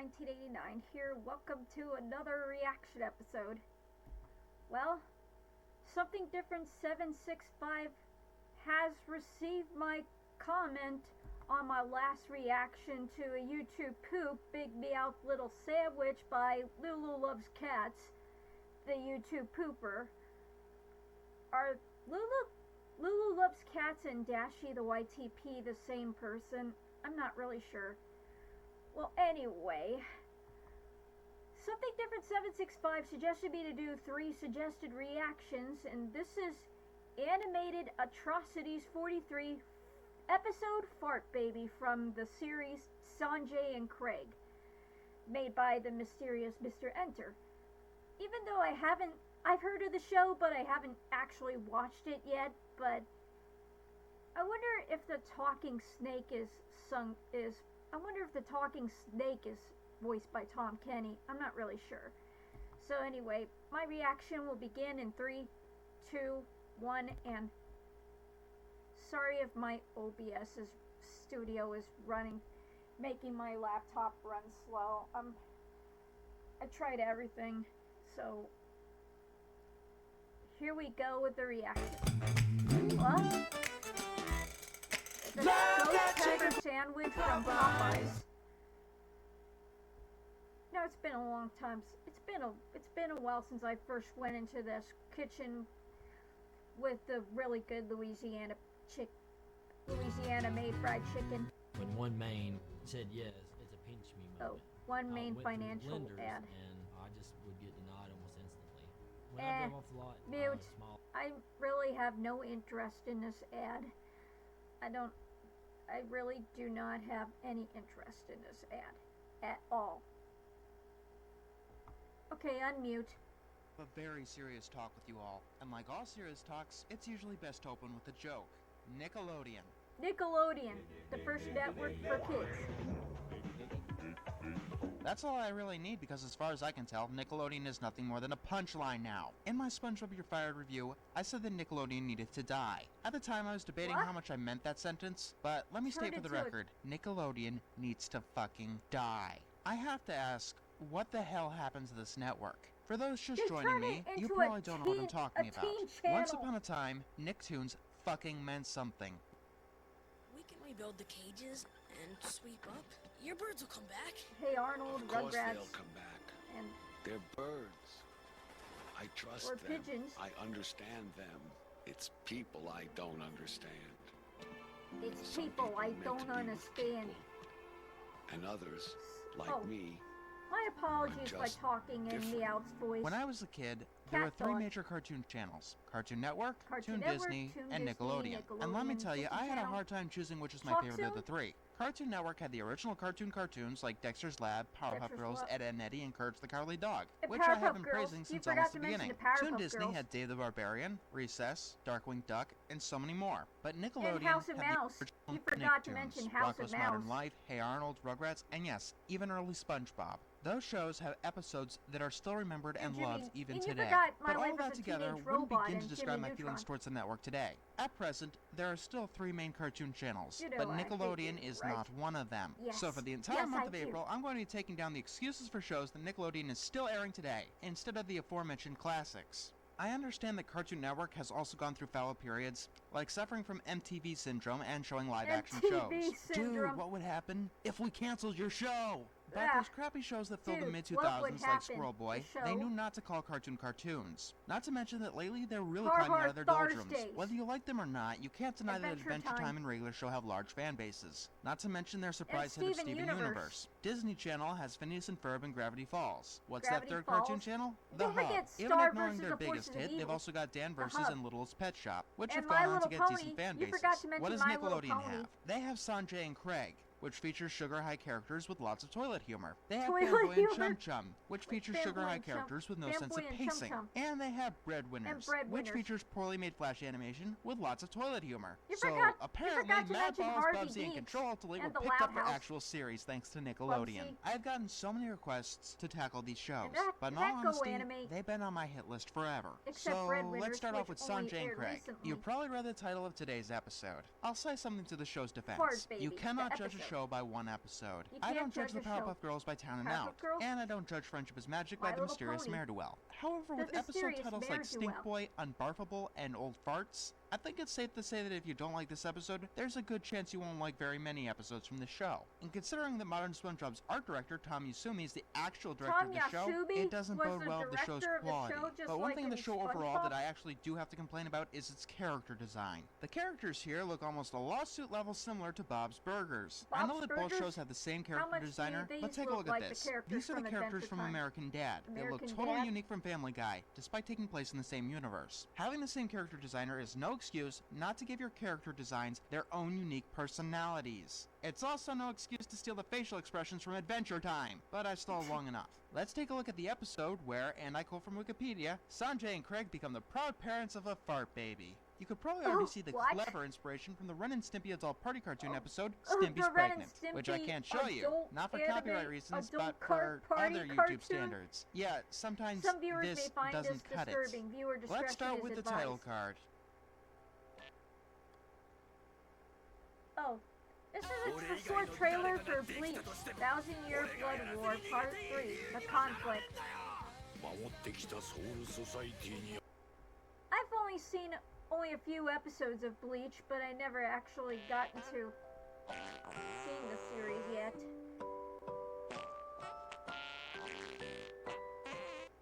Ponylover1989 here. Welcome to another reaction episode. Well, Something Different 765 has received my comment on my last reaction to a YouTube poop, Big Meowth Little Sandwich by Lulu Loves Cats, the YouTube pooper. Are Lulu Loves Cats and Dashi the YTP the same person? I'm not really sure. Well, anyway, Something Different 765 suggested me to do 3 suggested reactions, and this is Animated Atrocities 43 episode Fart Baby from the series Sanjay and Craig, made by the mysterious Mr. Enter. Even though I've heard of the show, but I haven't actually watched it yet, but I wonder if the talking snake is voiced by Tom Kenny. I'm not really sure. So anyway, my reaction will begin in 3, 2, 1, and sorry if my OBS studio is making my laptop run slow. I tried everything, so here we go with the reaction. What? The ghost pepper sandwich from Popeyes. No, it's been a long time. It's been a while since I first went into this kitchen with the really good Louisiana made fried chicken. When one main said yes, it's a pinch me moment. Oh, one main financial ad. And I just would get denied almost instantly. When I drove off the lot, mute. I really have no interest in this ad. I really do not have any interest in this ad at all. Okay, unmute. A very serious talk with you all, and like all serious talks, it's usually best to open with a joke. Nickelodeon. Nickelodeon, the first network for kids. That's all I really need because as far as I can tell, Nickelodeon is nothing more than a punchline now. In my SpongeBob You're Fired review, I said that Nickelodeon needed to die. At the time I was debating how much I meant that sentence, but let me state for the record, Nickelodeon needs to fucking die. I have to ask, what the hell happened to this network? For those just joining me, you probably don't know what I'm talking about. Once upon a time, Nicktoons fucking meant something. We can rebuild the cages and sweep up. Your birds will come back. Hey Arnold, Of course Rugrats, they'll come back. and They're birds. I trust or them. pigeons. I understand them. It's people I don't understand. It's Some people I meant don't to be with understand. people. And others, like Oh. me, My apologies for just talking in different. Meowth's voice. When I was a kid, there were Cat 3 dog. major cartoon channels: Cartoon Network, Cartoon Toon Network, Disney, Toon and Disney, Nickelodeon. And let me Nickelodeon, tell you, Disney I had a Channel. hard time choosing which was my Talk favorite of the soon. 3. Cartoon Network had the original cartoons like Dexter's Lab, Powerpuff Dexter's Girls, Lab. Ed, Edd n Eddy, and Courage the Cowardly Dog, And which I Powerpuff have been Girls. praising You since forgot almost to the mention beginning. the Powerpuff Toon Disney Girls. had Dave the Barbarian, Recess, Darkwing Duck, and so many more. But And Nickelodeon House of had Mouse. the You original forgot to Nicktoons, mention House of Rocko's Modern Mouse. Life, Hey Arnold, Rugrats, and yes, even early SpongeBob. Those shows have episodes that are still remembered and Jimmy, loved even and you today. forgot My But all Life of as that a together Teenage wouldn't Robot begin to and describe Jimmy my feelings Neutron. towards the network today. At present, there are still 3 main cartoon channels, You know but I hate Nickelodeon you, is right? not one of them. Yes. So for the entire Yes, month I of do. April, I'm going to be taking down the excuses for shows that Nickelodeon is still airing today, instead of the aforementioned classics. I understand that Cartoon Network has also gone through fallow periods, like suffering from MTV syndrome and showing live-action shows. MTV syndrome. Dude, what would happen if we canceled your show? But Ah. those crappy shows that filled the Dude, mid-2000s what would like happen? Squirrel Boy, The show? they knew not to call cartoons. Not to mention that lately they're really Har climbing Har out of their doldrums. Thursdays. Whether you like them or not, you can't deny that Adventure Adventure Time. Time and Regular Show have large fan bases. Not to mention their surprise hit of Steven Steven Universe. Universe. Disney Channel has Phineas and Ferb and Gravity Falls. What's Gravity that third Falls. cartoon channel? The Don't Hub. forget Even Star ignoring versus their the biggest Forces of hit, they've Evil. also got Dan The Versus Hub. and Littlest Pet Shop, which And have My gone on to Little get Pony. decent fan You bases. forgot to mention What does My Little Nickelodeon Pony. have? They have Sanjay and Craig, which features sugar high characters with lots of toilet humor. They have Toilet Fanboy and humor? Chum Chum, which features Fanboy sugar high and Chum- characters with no Fanboy sense of and Chum pacing. Chum. And they have Breadwinners, which Breadwinners. features poorly made flash animation with lots of toilet humor. You So forgot apparently, to Matt mention Balls, Harvey Bubsy, and Beaks Control Alt Delete were and The picked Loud up for House. actual series thanks to Nickelodeon. Bubsy. I've gotten so many requests to tackle these shows, that- but in that all Go honesty, Anime. they've been on my hit list forever. Except So Breadwinners, let's start off with which only Sanjay and aired Craig. recently. You probably read the title of today's episode. I'll say something to the show's defense. Fart Baby, You cannot the judge a episode. show by one episode. You I can't don't judge the judge a show. Powerpuff Girls by Town and Powerpuff Out, Girls? and I don't judge Friendship is Magic My by the Little mysterious Pony. Ne'er-Do-Well. However, The with episode mysterious titles like Stink Ne'er-Do-Well. Boy, Unbarfable, and Old Farts, I think it's safe to say that if you don't like this episode, there's a good chance you won't like very many episodes from the show. And considering that Modern SpongeBob's art director, Tom Yasumi, is the actual director of the show, Yasumi it doesn't was bode the well with the show's director of the quality. show, just But one like thing in the in show overall SpongeBob? that I actually do have to complain about is its character design. The characters here look almost a lawsuit level similar to Bob's Burgers. I know Bob's that both Burgers? shows have the same How character much do designer, these but take a look look like at the this. characters These are the from characters Adventure from Time? American Dad. They look American totally Dad? unique from Family Guy, despite taking place in the same universe. Having the same character designer is no excuse not to give your character designs their own unique personalities. It's also no excuse to steal the facial expressions from Adventure Time, but I've stalled long enough. Let's take a look at the episode where, and I quote from Wikipedia, Sanjay and Craig become the proud parents of a fart baby. You could probably already see the what? clever inspiration from the Ren and Stimpy adult party cartoon episode, the Stimpy's Ren and Pregnant, which I Stimpy can't show you, adult not for anime copyright reasons, adult but for party other YouTube cartoon? standards. Yeah, sometimes Some viewers this may find doesn't this cut disturbing. it. Viewer discretion Let's start is with the advised. title card. Oh, this is a short trailer for Bleach, 1,000-Year Blood War, Part 3, The Conflict. 守ってきたソウルソサイティに I've only seen a few episodes of Bleach, but I never actually gotten to seeing the series yet.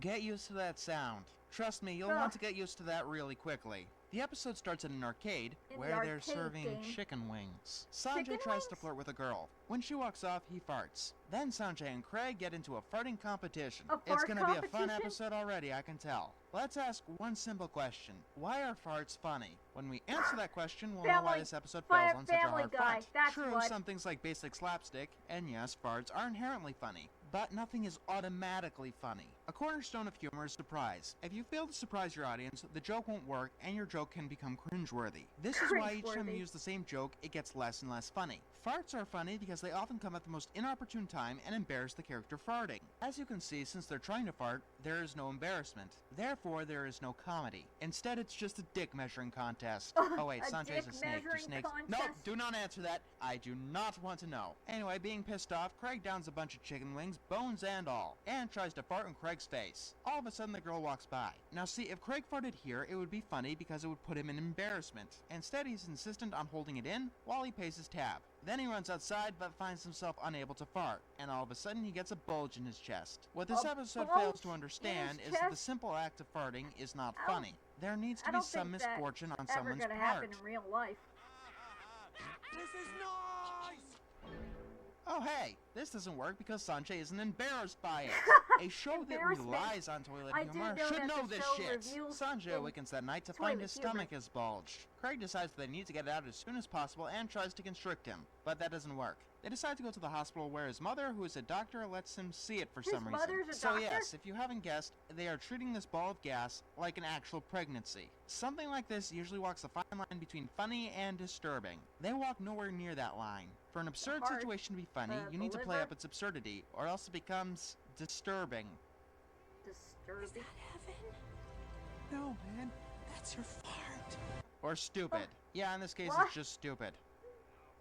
Get used to that sound. Trust me, you'll Ugh. want to get used to that really quickly. The episode starts in an arcade In the where they're arcade serving game. chicken wings. Sanjay Chicken tries to wings? flirt with a girl. When she walks off, he farts. Then Sanjay and Craig get into a farting competition. A It's fart gonna be a fun competition? episode already, I can tell. Let's ask one simple question. Why are farts funny? When we answer that question, we'll know why Family- this episode Fire fails on such a Family hard Guy, front. that's True, what. some things like basic slapstick, and yes, farts are inherently funny. But nothing is automatically funny. A cornerstone of humor is surprise. If you fail to surprise your audience, the joke won't work and your joke can become cringeworthy. This is why each time you Cringeworthy. use the same joke, it gets less and less funny. Farts are funny because they often come at the most inopportune time and embarrass the character farting. As you can see, since they're trying to fart, there is no embarrassment. Therefore, there is no comedy. Instead, it's just a dick measuring contest. Oh wait, A Sanjay's dick a snake. Do measuring snakes? No, contest? do not answer that. I do not want to know. Anyway, being pissed off, Craig downs a bunch of chicken wings, bones and all, and tries to fart in Craig's face. All of a sudden, the girl walks by. Now see, if Craig farted here, it would be funny because it would put him in embarrassment. Instead, he's insistent on holding it in while he pays his tab. Then he runs outside but finds himself unable to fart, and all of a sudden he gets a bulge in his chest. What this A episode bulge fails to in understand his is that the chest? simple act of farting is not I don't- funny. There needs I to be don't some think that misfortune on ever someone's gonna part. happen in real life. This is noise! Oh hey, this doesn't work because Sanjay isn't embarrassed by it. A show that Embarrassment. relies on toilet I humor did know should that know the this show shit. reveals Sanjay in awakens that night to find toilet his humor. stomach is bulged. Craig decides they need to get it out as soon as possible and tries to constrict him, but that doesn't work. They decide to go to the hospital where his mother, who is a doctor, lets him see it for His some reason. mother's a So doctor? yes, if you haven't guessed, they are treating this ball of gas like an actual pregnancy. Something like this usually walks a fine line between funny and disturbing. They walk nowhere near that line. For an absurd heart, situation to be funny, the you need to play liver. up its absurdity, or else it becomes disturbing. Disturbing. No, man. That's your fart. Or stupid. Yeah, in this case, What? it's just stupid.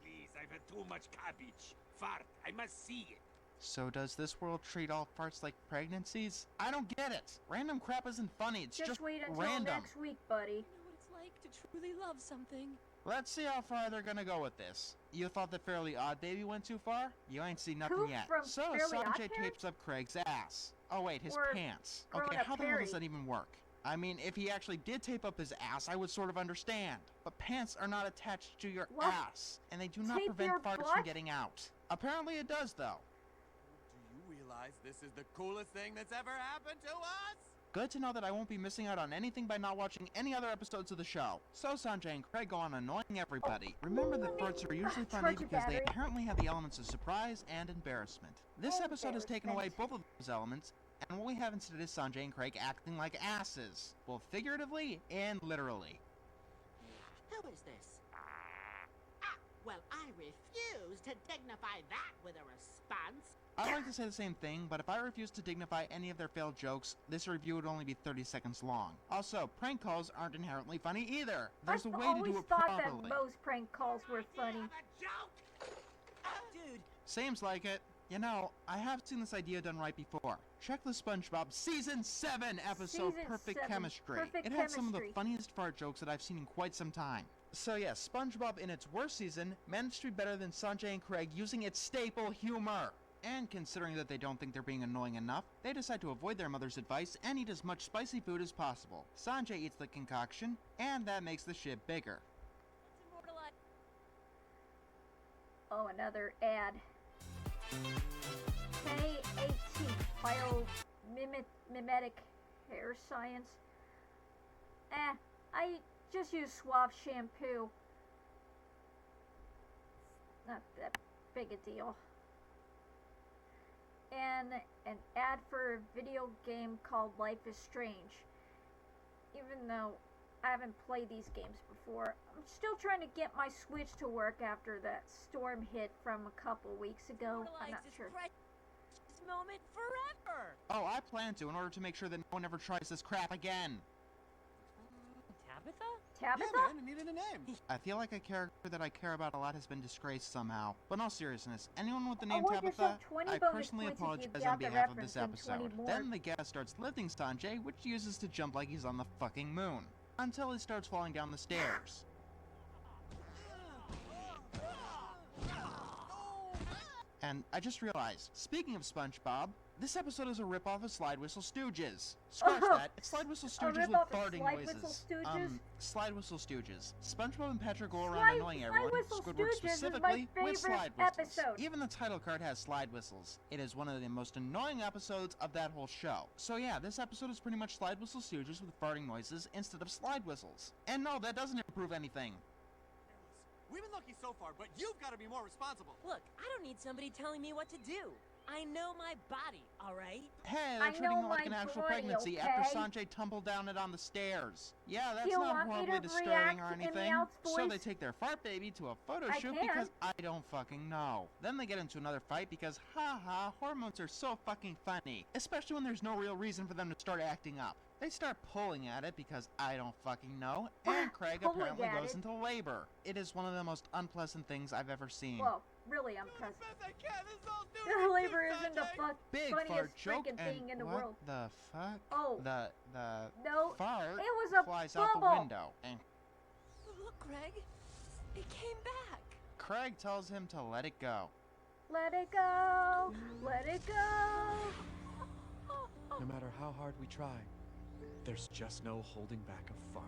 Please, I've had too much cabbage. Fart, I must see it. So does this world treat all farts like pregnancies? I don't get it. Random crap isn't funny, it's just wait until random. next week, buddy. You know what it's like to truly love something. Let's see how far they're gonna go with this. You thought the Fairly Odd Baby went too far? You ain't seen nothing Who yet. from So Fairly Odd Sanjay Parents? tapes up Craig's ass. Oh wait, his Or pants. Grown Okay, Up how the hell Perry. does that even work? I mean, if he actually did tape up his ass, I would sort of understand. But pants are not attached to your What? ass, and they do not Tape prevent your farts butt? from getting out. Apparently it does, though. Do you realize this is the coolest thing that's ever happened to us? Good to know that I won't be missing out on anything by not watching any other episodes of the show. So Sanjay and Craig go on annoying everybody. Remember that farts are usually funny Charge your because they battery. inherently have the elements of surprise and embarrassment. This episode has taken away both of those elements, and what we have instead is Sanjay and Craig acting like asses, both figuratively and literally. Who is this? Well, I refuse to dignify that with a response. I'd like to say the same thing, but if I refuse to dignify any of their failed jokes, this review would only be 30 seconds long. Also, prank calls aren't inherently funny either. There's a way to do it I always thought properly. that most prank calls were funny. Have a joke? Seems like it. You know, I have seen this idea done right before. Check the SpongeBob Season 7 episode Season Perfect 7, Chemistry. Perfect It had some of the Chemistry. funniest fart jokes that I've seen in quite some time. So yeah, SpongeBob in its worst season managed to be better than Sanjay and Craig using its staple humor. And considering that they don't think they're being annoying enough, they decide to avoid their mother's advice and eat as much spicy food as possible. Sanjay eats the concoction, and that makes the ship bigger. Oh, another ad. K-18 Biomimetic Hair Science. I just use Suave shampoo. Not that big a deal. And an ad for a video game called Life is Strange. Even though I haven't played these games before, I'm still trying to get my Switch to work after that storm hit from a couple weeks ago. I'm not sure. This moment forever. Oh, I plan to in order to make sure that no one ever tries this crap again. Tabitha? Tabitha? Yeah, man, I needed a name. I feel like a character that I care about a lot has been disgraced somehow. But in all seriousness, anyone with the name Award Tabitha, yourself 20 I bonus personally points if you apologize got on the behalf of this reference and 20 episode. more. Then the guest starts lifting Sanjay, which he uses to jump like he's on the fucking moon. Until he starts falling down the stairs. And I just realized, speaking of SpongeBob, this episode is a ripoff of Slide Whistle Stooges. Scratch that. It's Slide Whistle Stooges with ripoff of farting Slide noises. Whistle Stooges? Slide Whistle Stooges. SpongeBob and Patrick go around Slide- annoying Slide everyone, Whistle Squidward Stooges is my specifically, with favorite slide whistles. episode. Even the title card has slide whistles. It is one of the most annoying episodes of that whole show. So yeah, this episode is pretty much Slide Whistle Stooges with farting noises instead of slide whistles. And no, that doesn't improve anything. We've been lucky so far, but you've got to be more responsible. Look, I don't need somebody telling me what to do. I know my body, alright? Hey, I they're treating know it like my an actual body, pregnancy okay? after Sanjay tumbled down it on the stairs. Yeah, that's you not want me horribly to disturbing react or in anything. Meowth's So they voice? take their fart baby to a photo I shoot can. because I don't fucking know. Then they get into another fight because, haha, hormones are so fucking funny. Especially when there's no real reason for them to start acting up. They start pulling at it because I don't fucking know, and Craig Pulling apparently at goes it? into labor. It is one of the most unpleasant things I've ever seen. Well, really unpleasant. Best I can, this is all due The to you, labor isn't the Sanjay. Big funniest fart joke, freaking and thing in the what world. the fuck? Oh. The No, fart it was a flies out the bubble. window, and Look, Greg. It came back. Craig tells him to let it go. Let it go, let it go. No matter how hard we try, there's just no holding back a fart.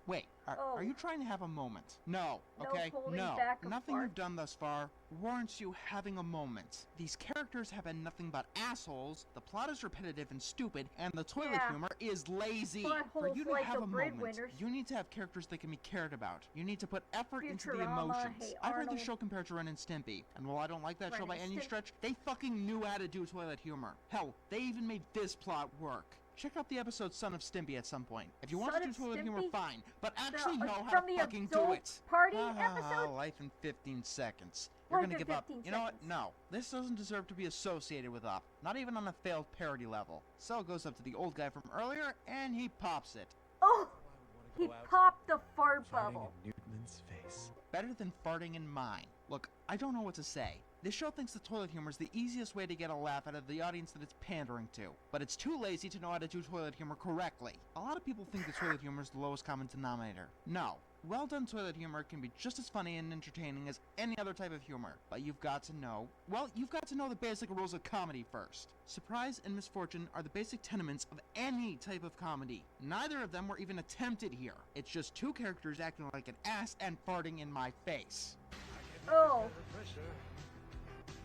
Wait, Oh. are you trying to have a moment? No, No okay? holding No. back a Nothing fart. you've done thus far warrants you having a moment. These characters have been nothing but assholes, the plot is repetitive and stupid, and the toilet Yeah. humor is lazy. Buttholes For you to like have the a moment, breadwinners. you need to have characters that can be cared about. You need to put effort into the Futurama, emotions. Hey I've heard Arnold. this show compared to Ren and Stimpy, and while I don't like that show Ren by and any Stimp- stretch, they fucking knew how to do toilet humor. Hell, they even made this plot work. Check out the episode Son of Stimpy at some point. If you want Son to do of toilet humor, Stimpy? fine, but actually know how from to the fucking do adult it. party Ah, episode? life in 15 seconds. You're Life gonna in give up. 15 You know what? seconds. No. This doesn't deserve to be associated with Up. Not even on a failed parody level. So it goes up to the old guy from earlier, and he pops it. Oh, he Go out popped the fart farting bubble. in Newton's face. Better than farting in mine. Look, I don't know what to say. This show thinks the toilet humor is the easiest way to get a laugh out of the audience that it's pandering to, but it's too lazy to know how to do toilet humor correctly. A lot of people think the toilet humor is the lowest common denominator. No. Well-done toilet humor can be just as funny and entertaining as any other type of humor, but you've got to know the basic rules of comedy first. Surprise and misfortune are the basic tenements of any type of comedy. Neither of them were even attempted here. It's just two characters acting like an ass and farting in my face. Oh,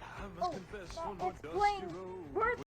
I must oh, confess, it's playing birth